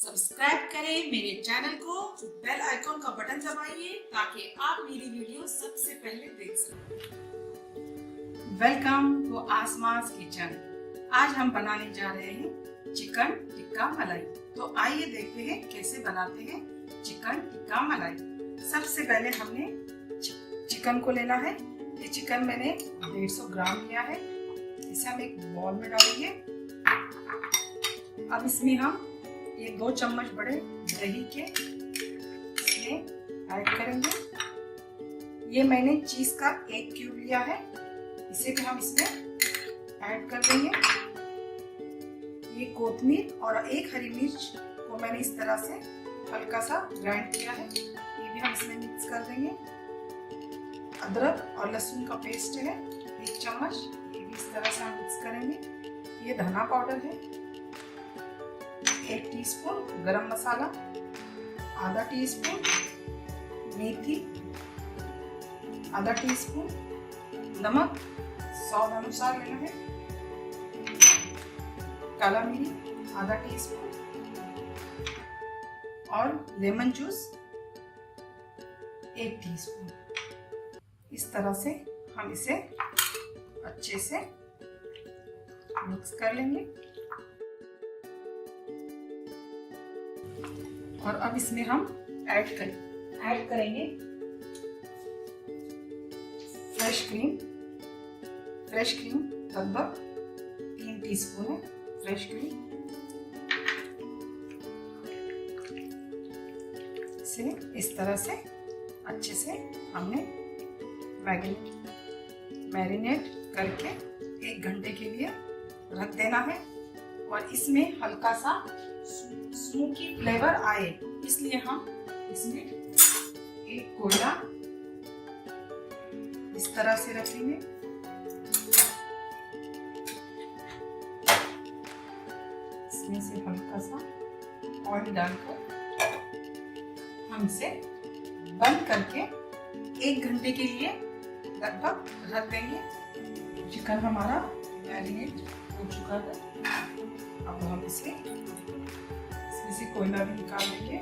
Subscribe करें मेरे channel को, बेल आइकॉन का बटन दबाइए ताकि आप मेरी वीडियो सबसे पहले देख सकें। वेलकम टू आसमास किचन। आज हम बनाने जा रहे हैं चिकन टिक्का मलाई। तो आइए देखते हैं कैसे बनाते हैं चिकन टिक्का मलाई। सबसे पहले हमने चिकन को लेना है। ये चिकन मैंने 150 ग्राम लिया है। इसे हम एक बॉल में डालेंगे। अब इसमें हम ये 2 चम्मच बड़े दही के इसमें ऐड करेंगे। ये मैंने चीज का 1 क्यूब लिया है, इसे भी हम इसमें ऐड कर देंगे। ये कोतमीर और 1 हरी मिर्च को मैंने इस तरह से हल्का सा ग्राइंड किया है, ये भी हम इसमें मिक्स कर देंगे। अदरक और लहसुन का पेस्ट है 1 चम्मच, ये भी इस तरह से हम मिक्स करेंगे। ये धना पाउडर है 1 टीस्पून, गरम मसाला आधा टीस्पून, मेथी आधा टीस्पून, नमक स्वाद अनुसार लेना है, काला मिर्च आधा टीस्पून और लेमन जूस 1 टीस्पून। इस तरह से हम इसे अच्छे से मिक्स कर लेंगे। और अब इसमें हम ऐड करेंगे फ्रेश क्रीम लगभग 3 टीस्पून है फ्रेश क्रीम। इसे इस तरह से अच्छे से हमने मैरिनेट करके 1 घंटे के लिए रख देना है। और इसमें हल्का सा स्मोकी फ्लेवर आए इसलिए हम इसमें एक कोयला इस तरह से रखेंगे। इसमें से हल्का सा ऑयल डालकर हम इसे बंद करके 1 घंटे के लिए लगभग रख देंगे। चिकन हमारा मैरिनेट हो चुका है। अब हम इसमें से कोयला भी निकाल देंगे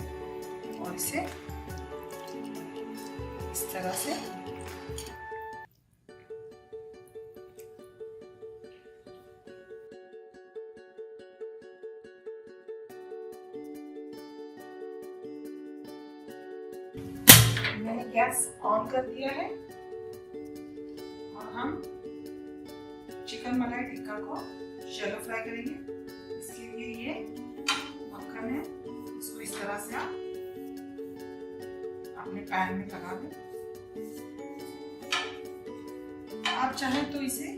और इसे इस तरह से मैंने गैस ऑन कर दिया है और हम चिकन मलाई टिक्का को शैलो फ्राई करेंगे। इसके लिए ये मक्खन है, इसको इस तरह से आप अपने पैन में लगा दें। आप चाहें तो इसे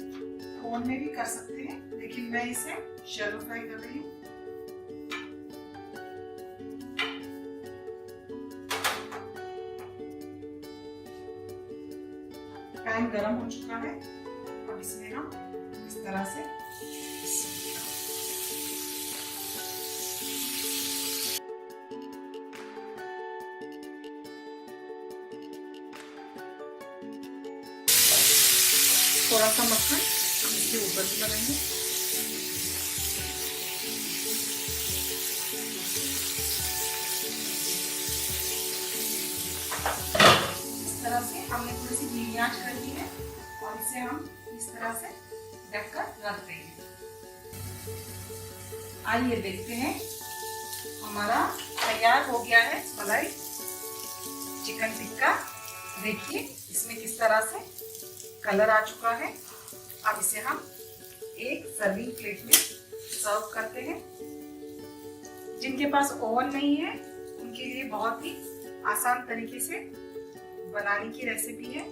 ओवन में भी कर सकते हैं, लेकिन मैं इसे शैलो फ्राई कर रही हूँ। पैन गरम हो चुका है। अब इसमें हम इस तरह से थोड़ा सा मक्खन इसके ऊपर भी लगाएंगे। इस तरह से हमने थोड़ी सी धीमी आंच कर दी है और इसे हम इस तरह से ढककर रख देंगे। आइए देखते हैं, हमारा तैयार हो गया है मलाई चिकन टिक्का। देखिए इसमें किस तरह से कलर आ चुका है। अब इसे हम एक सर्विंग प्लेट में सर्व करते हैं। जिनके पास ओवन नहीं है उनके लिए बहुत ही आसान तरीके से बनाने की रेसिपी है।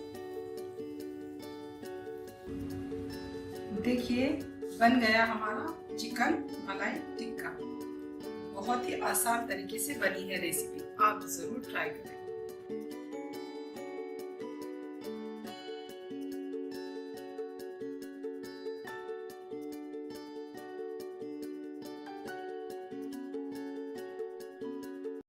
देखिए बन गया हमारा चिकन मलाई टिक्का। बहुत ही आसान तरीके से बनी है रेसिपी, आप जरूर ट्राई करें।